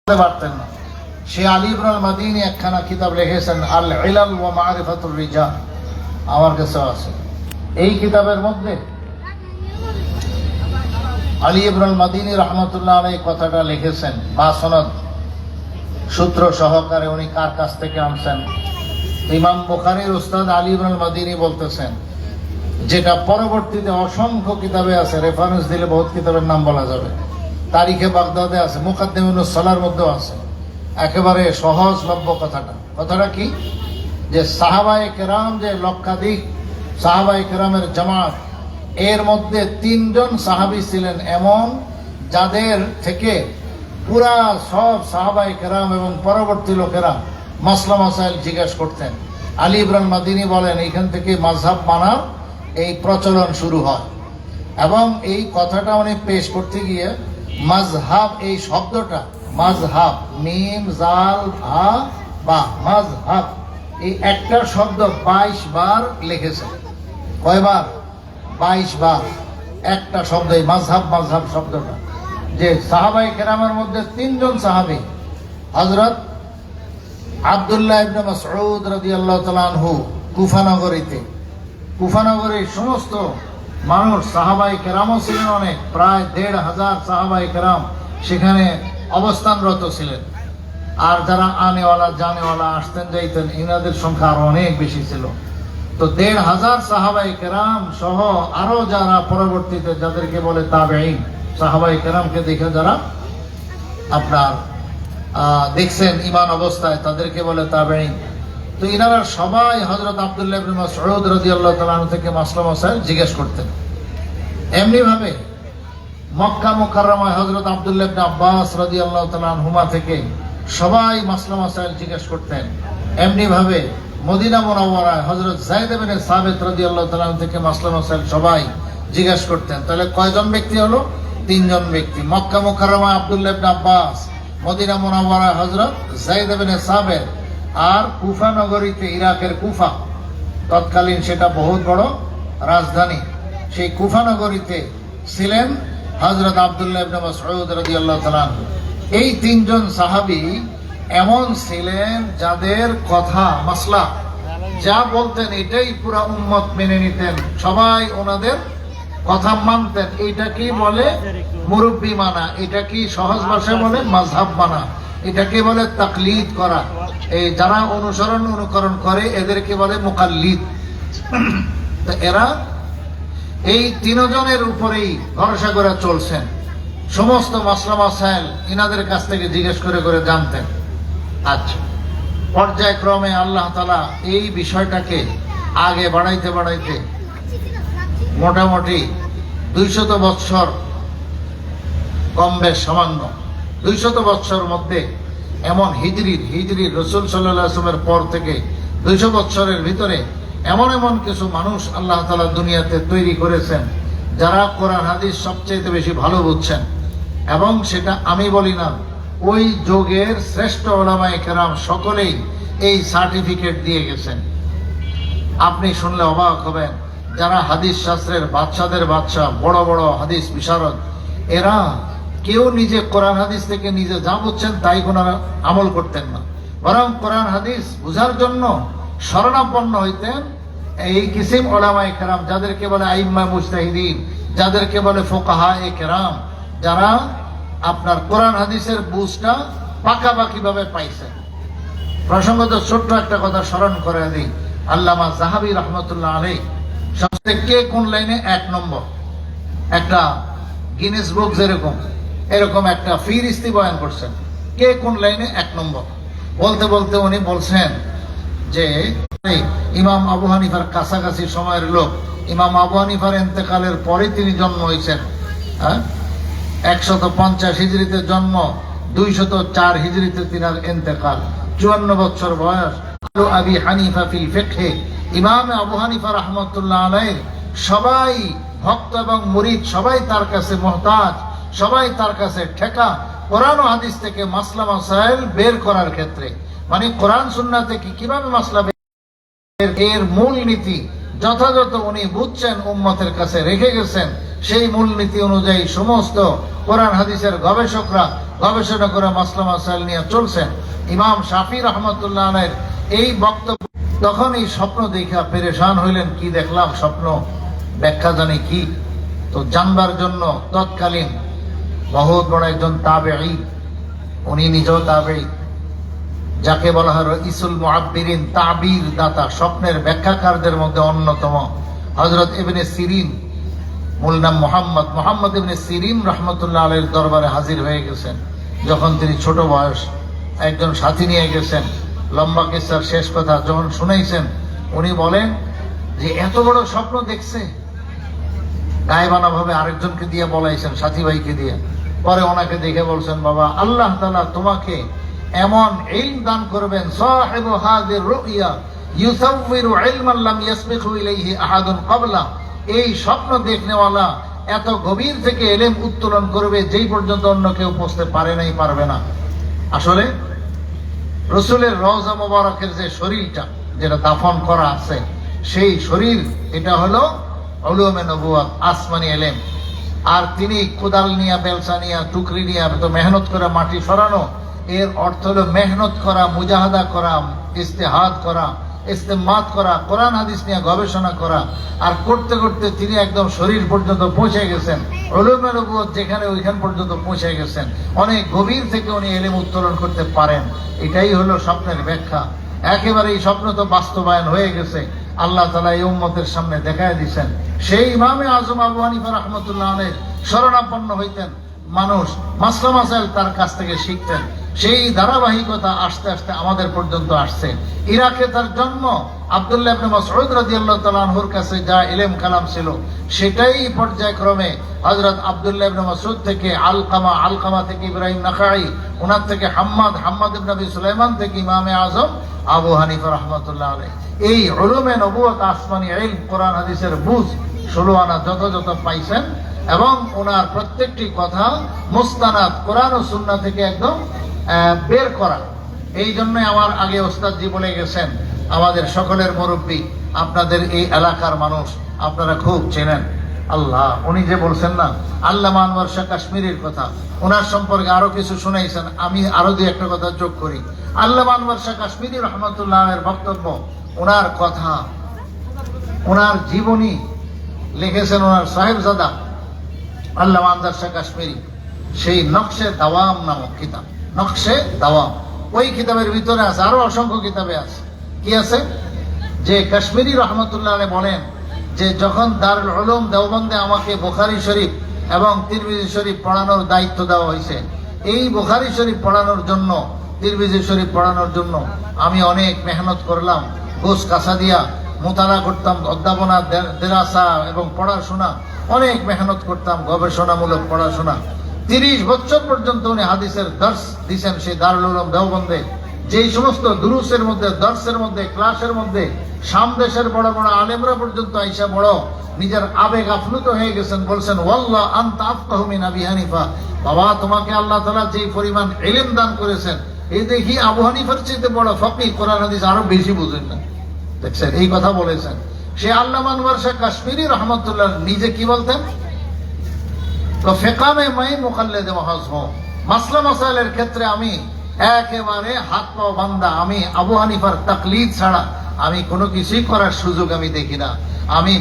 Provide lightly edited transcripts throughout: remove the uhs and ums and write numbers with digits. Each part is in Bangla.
পারতেন না। সে আলী ইবনে আল মাদিনী একখানা কিতাব লিখেছেন আল ইলাল ওয়া মারিফাতুর রিজাল, আমার কাছে আছে। এই কিতাবের মধ্যে আলী ইবনে আল মাদিনী রাহমাতুল্লাহ আলাইহি কথাটা লিখেছেন বা সনদ সূত্র সহকারে। উনি কার কাছ থেকে আনছেন? ইমাম বুখারীর উস্তাদ আলী ইবনে আল মাদিনী বলতেছেন, যেটা পরবর্তীতে অসংখ্য কিতাবে আছে, রেফারেন্স দিলে বহুত কিতাবের নাম বলা যাবে। তারিখে বাগদাদে আছে, মুকাদ্দিমাতুস সালার মধ্যেও আছে। একেবারে সহজলভ্য কথাটা কি, যে সাহাবায়ে কেরাম, যে লক্ষাধিক সাহাবায়ে কেরামের জামাত, এর মধ্যে 3 জন সাহাবী ছিলেন এমন, যাদের থেকে পুরা সব সাহাবায়ে কেরাম এবং পরবর্তী লোকেরা মাসলা মাসাইল জিজ্ঞেস করতেন। আলী ইবনে আল মাদিনী বলেন, এইখান থেকে মাযহাব মানার এই প্রচলন শুরু হয়। এবং এই কথাটা উনি পেশ করতে গিয়ে মাযহাব, এই শব্দটা মাযহাব, মিম জাল হা বা মাযহাব, এই একটা শব্দ 22 বার লিখেছেন। কয়বার? 22 বার। একটা শব্দ, এই মাযহাব মাযহাব শব্দটা, যে সাহাবায়ে কেরামের মধ্যে 3 জন সাহাবী, হযরত আব্দুল্লাহ ইবনে মাসউদ রাদিয়াল্লাহু তাআলা আনহু কুফা নগরের সমস্ত মানুষ, সাহাবায়ে কেরামও ছিলেন অনেক, প্রায় 1,500 সাহাবায়ে কেরাম সেখানে অবস্থানরত ছিলেন। আর যারা আনেওয়ালা জানেওয়ালা আসতেন যাইতেন, ইনাদের সংখ্যা আরো অনেক বেশি ছিল। তো 1,500 সাহাবায়ে কেরাম সহ আরো যারা পরবর্তীতে, যাদেরকে বলে তাবেঈন, সাহাবায়ে কেরামকে দেখে যারা আপনার দেখছেন ইমান অবস্থায়, তাদেরকে বলে তাবেঈন। তো ইনারা সবাই হযরত আব্দুল্লাহ ইবনে মাসউদ রাদিয়াল্লাহু তাআলা আনহু থেকে মাসলা মাসাইল জিজ্ঞেস করতেন। এমনি ভাবে মক্কা মুকাররমায় হযরত আব্দুল্লাহ ইবনে আব্বাস রাদিয়াল্লাহু তাআলা আনহুমা থেকে সবাই মাসলা মাসাইল জিজ্ঞেস করতেন। এমনি ভাবে মদিনা মুনাওয়ারায় হযরত যায়েদ ইবনে সাবিত রাদিয়াল্লাহু তাআলা আনহু থেকে মাসলা মাসাইল সবাই জিজ্ঞেস করতেন। তাহলে কয়জন ব্যক্তি হলো? 3 জন ব্যক্তি। মক্কা মুকাররমায় আব্দুল্লাহ ইবনে আব্বাস, মদিনা মুনাওয়ারায় হযরত যায়েদ ইবনে সাবিত, আর কুফা নগরীতে, ইরাকের কুফা, তৎকালীন সেটা বহুত বড় রাজধানী, সেই কুফা নগরীতে ছিলেন হযরত আব্দুল্লাহ ইবনে মাসউদ রাদিয়াল্লাহু তাআলা আনহু। এই 3 জন সাহাবী এমন ছিলেন, যাদের কথা মাসলা যা বলতেন এটাই পুরা উম্মত মেনে নিতেন, সবাই ওনাদের কথা মানতেন। এটা কি বলে? মুরব্বি মানা। এটা কি সহজ ভাষায় বলে? মাযহাব মানা। এটাকে বলে তাকলিদ করা। এই যারা অনুকরণ করে এদেরকে বলে মুকাল্লিদ। তো এরা এই 3 জনের উপরেই ভরসা করে চলছেন। সমস্ত মাসলা মাসাইল ইনাদের কাছ থেকে জিজ্ঞেস করে করে জানতেন। আচ্ছা, পর্যায়ক্রমে আল্লাহ তাআলা এই বিষয়টাকে আগে বাড়াইতে বাড়াইতে মোটামুটি 200 বৎসর, কম বেশ সামান্য 200 বৎসর মধ্যে এমন হিজরি রাসূল সাল্লাল্লাহু আলাইহি ওয়াসাল্লামের পর থেকে 200 বৎসরের ভিতরে এমন কিছু মানুষ আল্লাহ তাআলা দুনিয়াতে তৈরি করেছেন, যারা কোরআন হাদিস সবচেয়ে বেশি ভালো বুঝছেন। এবং সেটা আমি বলি না, ওই যুগের শ্রেষ্ঠ উলামায়ে কেরাম সকলেই এই সার্টিফিকেট দিয়ে গেছেন। আপনি শুনলে অবাক হবেন, যারা হাদিস শাস্ত্রের বাদশাদের বাদশা, বড় বড় হাদিস বিশারদ, এরা কেউ নিজে কোরআন হাদিস থেকে নিজে যা বুঝছেন তাই কোনো আমল করতেন না, বরং কোরআন হাদিস বুঝার জন্য শরণাপন্ন হইতেন এই কিসিম উলামায়ে কেরাম, যাদেরকে বলে আইম্মা মুজতাহিদিন, যাদেরকে বলে ফুকাহায়ে কেরাম, যারা আপনার কোরআন হাদিসের বুঝটা পাকাপাকি ভাবে পাইছেন। প্রসঙ্গত ছোট্ট একটা কথা স্মরণ করে দিই, আল্লামা যাহাবী রাহমাতুল্লাহ আলাইহি সবচেয়ে কে কোন লাইনে 1 নম্বর, একটা গিনেস বুক এরকম একটা ফিরিস্তি বয়ান করছেন, কে কোন লাইনে 1 নম্বর। বলতে বলতে উনি বলছেন যে ইমাম আবু হানিফার কাছাকাছি সময়ের লোক। ইমাম আবু হানিফার ইন্তেকালের পরে তিনি জন্ম হয়েছেন 150 হিজরিতে জন্ম, 204 হিজরিতে তিনার ইন্তেকাল, 54 বছর বয়স। আবি হানিফা ফিল ফিকহে, ইমাম আবু হানিফা রাহমাতুল্লাহ আলাইহি সবাই ভক্ত এবং মুরিদ সবাই তার কাছে মুহতাজ, সবাই তার কাছে ঠেকা কোরআন ও হাদিস থেকে মাসলা মাসাইল বের করার ক্ষেত্রে। মানে কোরআন সুন্নাহ থেকে কিভাবে মাসলা এর মূল নীতি যথাযথ উনি বুঝছেন, উম্মতের কাছে রেখে গেছেন। সেই মূলনীতি অনুযায়ী সমস্ত কোরআন হাদিসের গবেষকরা গবেষণা করে মাসলা মাসাইল নিয়ে চলছেন। ইমাম শাফি রহমতুল্লাহ আলাইহির এই বক্তব্য, তখন এই স্বপ্ন দেখা পেরেশান হইলেন, কি দেখলাম স্বপ্ন, ব্যাখ্যা জানি কি। তো জানবার জন্য তৎকালীন বহুত বড় একজন তাবেঈ, উনি নিজেও তাবেঈ, যাকে বলা হয় রইসুল মুআব্বিরিন, তাবির দাতা, স্বপ্নের ব্যাখ্যাকারদের মধ্যে অন্যতম হযরত ইবনে সিরিন, মূল নাম মুহাম্মদ ইবনে সিরিন রহমতুল্লাহ আলাইহির দরবারে হাজির হয়ে গেছেন। যখন তিনি ছোট বয়স, একজন সাথী নিয়ে গেছেন। লম্বা কিসসার শেষ কথা যখন শুনাইছেন, উনি বলেন যে এত বড় স্বপ্ন দেখছে, গায়েবানা ভাবে আরেকজনকে দিয়ে বলাইছেন, সাথী ভাইকে দিয়ে। পরে ওনাকে দেখে বলছেন, বাবা আল্লাহ তাআলা তোমাকে এমন ইলম দান করবেন, সাহিবু হাযির রুইয়া ইউসাউবিরু ইলমান লাম ইয়াসবিকু ইলাইহি আহাদুন ক্বাবলা, এই স্বপ্ন দেখনেওয়ালা এত গভীর থেকে ইলম উত্তোলন করবে যেই পর্যন্ত অন্য কেউ পৌঁছতে পারে নাই, পারবে না। আসলে রসুলের রওজা মোবারকের যে শরীরটা, যেটা দাফন করা আছে, সেই শরীর, এটা হলো উলুমে নবুওয়াত, আসমানি ইলম। আর তিনি কোদাল নিয়ে, বেলসা নিয়ে, টুকরি নিয়ে তো মেহনত করে মাটি সরানো, এর অর্থ হলো মেহনত করা, মুজাহাদা করা, ইস্তেহাদ করা, ইস্তেমাত করা, কোরআন হাদিস নিয়ে গবেষণা করা। আর করতে করতে তিনি একদম শরীর পর্যন্ত পৌঁছে গেছেন, উলুমে নবুওয়াত যেখানে ওইখান পর্যন্ত পৌঁছে গেছেন। অনেক গভীর থেকে উনি ইলম উত্তোলন করতে পারেন। এটাই হলো স্বপ্নের ব্যাখ্যা। একেবারে এই স্বপ্ন তো বাস্তবায়ন হয়ে গেছে, আল্লাহ তাআলা এই উম্মতের সামনে দেখায় দিয়েছেন। সেই ইমামে আজম আবু হানিফা রাহমাতুল্লাহ আলাইহি শরণাপন্ন হইতেন, মানুষ মাসলা মাসাইল তার কাছ থেকে শিখতেন। সেই ধারাবাহিকতা আস্তে আস্তে আমাদের পর্যন্ত আসছে। ইরাকে তার জন্ম, আব্দুল্লাহ ইবনে মাসউদ রাদিয়াল্লাহু তাআলা আনহুর কাছে যা ইলম কালাম ছিল, সেটাই পর্যায়ক্রমে হযরত আব্দুল্লাহ ইবনে মাসউদ থেকে আলকামা থেকে ইব্রাহিম নাখাঈ, ওনার থেকে হাম্মাদ ইবনে আবি সুলাইমান থেকে ইমামে আজম আবু হানিফা রাহমাতুল্লাহ আলাইহি। এই উলুমে নবুওয়াত, আসমানি ইলম, কোরআন হাদিসের বুঝ 16 আনা যথাযথ পাইছেন। এবং ওনার প্রত্যেকটি কথা মুস্তানাদ কোরআন ও সুন্নাহ থেকে একদম বের করা। এই জন্য আমার আগে ওস্তাদজি বলে গেছেন, আমাদের সকলের মুরব্বী, আপনাদের এই এলাকার মানুষ, আপনারা খুব চেনেন। আল্লাহ, উনি যে বলছেন না আল্লামা আনোয়ার শাহ কাশ্মীরের কথা, ওনার সম্পর্কে আরো কিছু শুনাইছেন। আমি আরো দুই একটা কথা যোগ করি। আল্লামা আনোয়ার শাহ কাশ্মীরি রহমতুল্লাহের বক্তব্য, ওনার কথা, ওনার জীবনী লিখেছেন ওনার সাহেবজাদা আল্লামা আনোয়ার শাহ কাশ্মীরি। সেই নকশে দাওয়াম নামক কিতাব, নকশে দাওয়াম, ওই কিতাবের ভিতরে আছে, আরো অসংখ্য কিতাবে আছে। কি আছে? যে কাশ্মীরি রহমতুল্লাহ আলাইহি বলেন যে যখন দারুল উলুম দেওবন্দে আমাকে বুখারী শরীফ এবং তিরমিজি শরীফ পড়ানোর দায়িত্ব দেওয়া হয়েছে, এই বুখারী শরীফ পড়ানোর জন্য, তিরমিজি শরীফ পড়ানোর জন্য আমি অনেক মেহনত করলাম। গোস কাসা দিয়া মোতালা করতাম, অধ্যাপনা, দেরাসা এবং পড়াশোনা, অনেক মেহনত করতাম, গবেষণামূলক পড়াশোনা। 30 বছর পর্যন্ত উনি হাদিসের দর্স দিয়েছেন সেই দারুল উলুম দেওবন্দে। যেই সমস্ত দুরুসের মধ্যে, দর্সের মধ্যে, ক্লাসের মধ্যে শাম দেশের বড় বড় আলেমরা পর্যন্ত আইসা বড় নিজের আবেগ আপ্লুত হয়ে গেছেন, বলছেন ওয়াল্লাহ আনতা আফকাহু মিন আবি হানিফা। বাবা, তোমাকে আল্লাহ তাআলা যে পরিমাণ ইলম দান করেছেন, এই দেখি আবু হানিফার চেয়ে বড় ফকিহ, কোরআন হাদিস আরো বেশি বুঝেন না। দেখছেন, এই কথা বলেছেন। সে আল্লামা আনোয়ার শাহ কাশ্মীরি রহমতুল্লাহ নিজে কি বলতেন? তো ফিকহ মে মাই মুকাল্লিদ মাহজ হুঁ, মাসলা মাসাইলের ক্ষেত্রে আমি একেবারে হাত পাও বান্দা। আমি আবু হানিফার তাকলিদ ছাড়া আমি কোনো কিছুই করার সুযোগ আমি দেখি না। আমি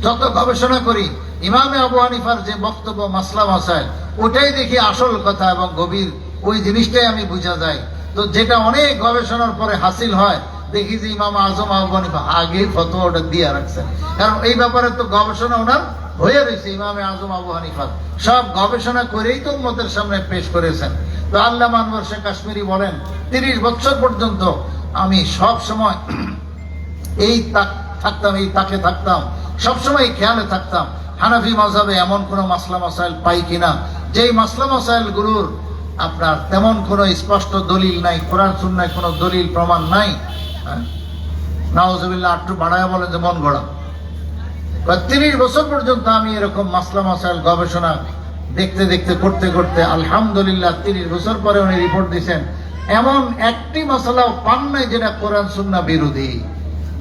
যত গবেষণা করি, ইমামে আবু হানিফার যে বক্তব্য মাসলা মাসাইল, ওটাই দেখি আসল কথা এবং গভীর, ওই জিনিসটাই আমি বুঝা যায়। তো যেটা অনেক গবেষণার পরে হাসিল হয়, দেখি যে ইমাম আজম আবু হানিফা আগেই ফতোয়া ওটা দিয়ে রাখছেন। কারণ এই ব্যাপারে তো গবেষণা ওনার হয়ে রয়েছে। ইমামে আজম আবু হানিফা সব গবেষণা করেই তো উম্মতের সামনে পেশ করেছেন। তো আল্লামা আনোয়ার শাহ কাশ্মীরি বলেন, 30 বছর পর্যন্ত আমি সব সময় এই তাকে থাকতাম, সবসময় খেয়ালে থাকতাম হানাফি মাযহাবে এমন কোন মাসলা মাসাইল পাই কিনা, যেই মাসলা মাসাইল গুলোর আপনার তেমন কোনো স্পষ্ট দলিল নাই, কোরআন সুন্নায় কোনো দলিল প্রমাণ নাই। নাউজুবিল্লাহ, একটু বাড়ায় বলেন যে মন গড়া। 30 বছর পর্যন্ত আমি এরকম মাসলা মাসাইল গবেষণা দেখতে দেখতে করতে করতে আলহামদুলিল্লাহ 30 বছর পরে উনি রিপোর্ট দিয়েছেন, এমন একটি মাসালাও পান নাই যেটা কোরআন সুন্না বিরোধী,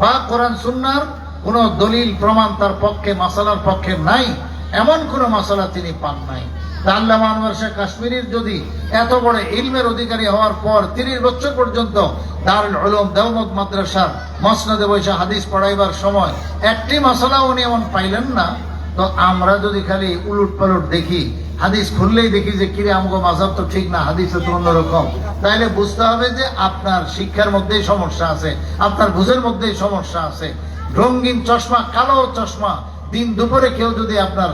বা কোরআন সুন্নার কোন দলিল প্রমাণ তার পক্ষে, মাসালার পক্ষে নাই, এমন কোন মাসালা তিনি পান নাই। আল্লামা আনোয়ার শাহ কাশ্মীরির যদি এত বড় ইলমের অধিকারী হওয়ার পর 30 বছর পর্যন্ত দারুল উলুম দেওবন্দ মাদ্রাসার মসনদে বসে হাদিস পড়াইবার সময় একটি মাসালা উনি এমন পাইলেন না। তো আমরা যদি খালি উলুট পালট দেখি, হাদিস খুললেই দেখি যে কিরে আমগো মাযহাব তো ঠিক না, হাদিসে তো অন্যরকম, তাইলে বুঝতে হবে যে আপনার শিক্ষার মধ্যেই সমস্যা আছে, আপনার বুঝের মধ্যেই সমস্যা আছে। রঙিন চশমা, কালো চশমা দিন দুপুরে কেউ যদি আপনার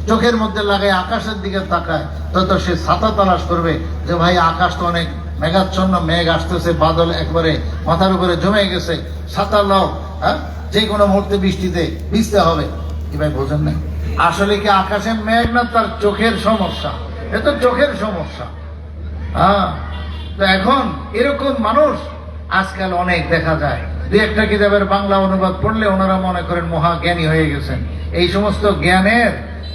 চোখের মধ্যে লাগায় আকাশের দিকে তাকায়, তত সে ছাতা তালাশ করবে যে ভাই আকাশ তো অনেক মেঘাচ্ছন্ন, মেঘ আসতেছে, বাদল একবারে মাথার উপরে জমে গেছে, ছাতা লাও, হ্যাঁ যে কোনো মুহূর্তে বৃষ্টিতে ভিজতে হবে। কি ভাই বোঝেন নাই? আসলে কি আকাশে মেঘ না, তার চোখের সমস্যা, এ তো চোখের সমস্যা। হ্যাঁ, তো এখন এরকম মানুষ আজকাল অনেক দেখা যায়। দুই একটা কিতাবের বাংলা অনুবাদ পড়লে ওনারা মনে করেন মহাজ্ঞানী হয়ে গেছেন। এই সমস্ত জ্ঞানের,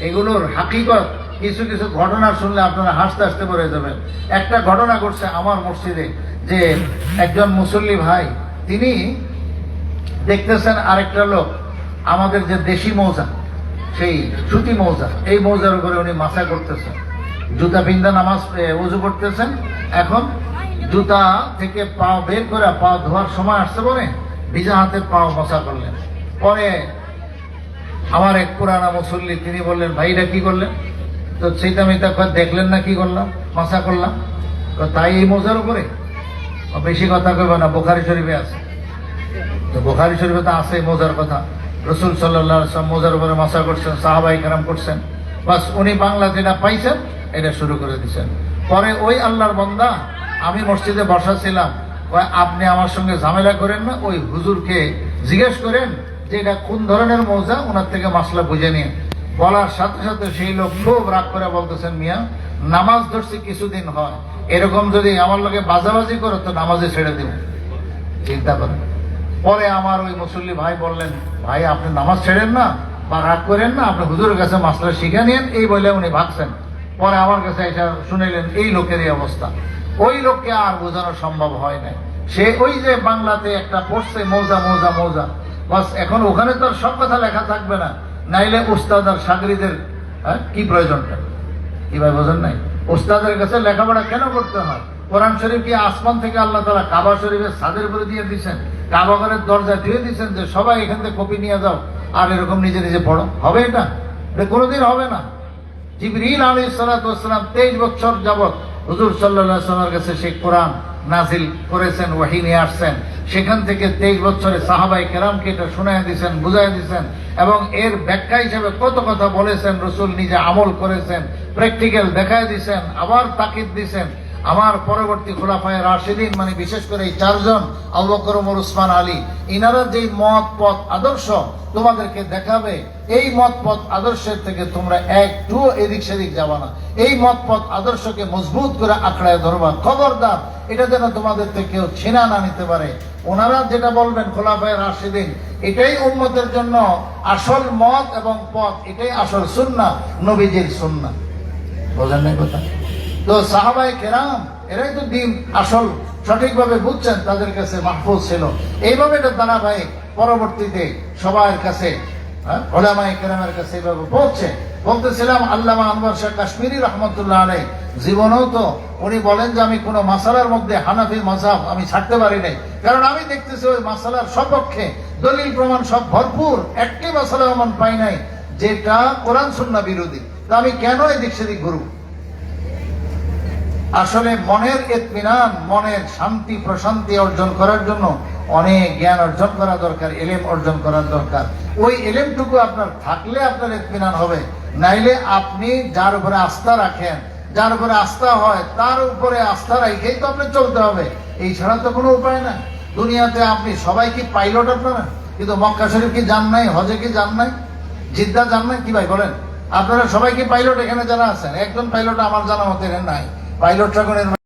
এগুলোর হাকিকত কিছু কিছু ঘটনা শুনলে আপনারা হাসতে হাসতে পড়ে যাবেন। একটা ঘটনা ঘটছে আমার মসজিদে, যে একজন মুসল্লি ভাই তিনি দেখতেছেন আরেকটা লোক আমাদের যে দেশি মৌজা, সেই সুতি মৌজা, এই মৌজার উপরে উনি মাথা করতেছেন, জুতা পিন্দা নামাজ উজু করতেছেন। এখন জুতা থেকে পা বের করে পা ধোয়ার সময় আসতে পারে, ভিজা হাতে পা মশা করলেন। পরে আমার এক পুরানা মুসল্লি তিনি বললেন, ভাইটা কি করলেন? তো সেইটা মিতা দেখলেন না কি করলাম, মাসা করলাম। তো তাই এই মোজার উপরে বেশি কথা কইব না, বুখারী শরীফে আছে। তো বুখারী শরীফে তো আছে মোজার কথা, রাসূল সাল্লাল্লাহু আলাইহি ওয়াসাল্লাম মোজার উপরে মাসা করছেন, সাহাবায়ে কেরাম করছেন। বাস উনি বাংলা যেটা পাইছেন এটা শুরু করে দিচ্ছেন। পরে ওই আল্লাহর বান্দা, আমি মসজিদে বসা ছিলাম, আপনি আমার সঙ্গে ঝামেলা করেন না, ওই হুজুরকে জিজ্ঞেস করেন যে এটা কোন ধরনের মৌজা, ওনার থেকে মাসলা বুঝে নিয়ে। বলার সাথে সাথে সেই লোক খুব রাগ করে বলতেছেন, মিয়া নামাজ ধরছি কিছুদিন হয়, এরকম যদি আমার লোকে বাজাবাজি করো তো নামাজে ছেড়ে দিব। চিন্তা করেন। পরে আমার ওই মুসল্লি ভাই বললেন, ভাই আপনি নামাজ ছেড়েন না বা রাগ করেন না, আপনি হুজুরের কাছে মাসলা শিখে নিয়েন, এই বলে উনি ভাগছেন। পরে আমার কাছে এটা শুনেলেন এই লোকের এই অবস্থা। ওই লোককে আর বোঝানো সম্ভব হয় না। সে ওই যে বাংলাতে একটা পড়ছে মৌজা মৌজা মৌজা, বাস এখন ওখানে তো আর সব কথা লেখা থাকবে না, নাইলে উস্তাদ আর সাগরিদের কি প্রয়োজনটা? কি ভাই বোঝেন নাই? উস্তাদের কাছে লেখাপড়া কেন করতে হয়? কোরআন শরীফ কি আসমান থেকে আল্লাহ তাআলা কাবা শরীফের ছাদের উপরে দিয়ে দিচ্ছেন, কাবা ঘরের দরজা দিয়ে দিচ্ছেন যে সবাই এখান থেকে কপি নিয়ে যাও আর এরকম নিজে নিজে পড়ো? হবে এটা? কোনোদিন হবে না। জিবরিল আলাইহিস সালাতু ওয়াস সালাম 23 বছর যাবত হুজুর সাল্লাল্লাহু আলাইহি ওয়াসাল্লামের কাছে সেই কোরআন নাজিল করেছেন, ওহী নিয়ে আসছেন। সেখান থেকে 23 বছরে সাহাবায়ে কেরামকে এটা শোনায় দিয়েছেন, বুঝাই দিয়েছেন, এবং এর ব্যাখ্যা হিসেবে কত কথা বলেছেন, রাসূল নিজে আমল করেছেন, প্র্যাকটিক্যাল দেখায় দিয়েছেন, আবার তাকিদ দিয়েছেন। আমার পরবর্তী খুলাফায়ে রাশিদিন, মানে বিশেষ করে এই 4 জন, আবু বকর, ওমর, উসমান, আলী, ইনারা যেই মত পথ আদর্শ তোমাদেরকে দেখাবে, এই মত পথ আদর্শের থেকে তোমরা একটু এদিক সেদিক যাবা না। এই মত পথ আদর্শকে মজবুত করে আঁকড়ায় ধরবা, খবরদার এটা যেন তোমাদের থেকে কেউ ছিনা না নিতে পারে। ওনারা যেটা বলবেন খুলাফায়ে রাশিদিন, এটাই উম্মতের জন্য আসল মত এবং পথ, এটাই আসল সুন্নাহ, নবীজির সুন্নাহ। বোঝেন না কথা? তো সাহাবায়ে কেরাম এরাই তো দিন আসল সঠিকভাবে বুঝছেন, তাদের কাছে মাহফুজ ছিল। এইভাবে এটা ধারাবাহিক পরবর্তীতে সবার কাছে, উলামায়ে কেরামের কাছে এইভাবে পৌঁছে। বলতেছিলাম আল্লামা আনোয়ার শাহ কাশ্মীরি রহমতুল্লাহ আলাইহি জীবনেও তো উনি বলেন যে আমি কোনো মাসালার মধ্যে হানাফি মাযহাব আমি ছাড়তে পারি নাই, কারণ আমি দেখতেছি ওই মাসালার সপক্ষে দলিল প্রমাণ সব ভরপুর, একটি মাসালা এমন পাই নাই যেটা কোরআন সুন্নাহ বিরোধী। তা আমি কেন এদিক সেদিক ঘুরব? আসলে মনের ইতমিনান, মনের শান্তি প্রশান্তি অর্জন করার জন্য অনেক জ্ঞান অর্জন করা দরকার, ইলম অর্জন করার দরকার। ওই ইলমটুকু আপনার থাকলে আপনার ইতমিনান হবে, নাইলে আপনি যার উপরে আস্থা রাখেন, যার উপরে আস্থা হয় তার উপরে আস্থা রেখেই তো আপনি চলতে হবে, এই ছাড়া তো কোনো উপায় না। দুনিয়াতে আপনি সবাই কি পাইলট আপনারা? কিন্তু মক্কা শরীফ কি যান নাই, হজে কি যান নাই, জিদ্দা যান নাই? কি ভাই বলেন? আপনারা সবাই কি পাইলট? এখানে যারা আছেন একজন পাইলট আমার জানা মতে নাই। পাইলটরা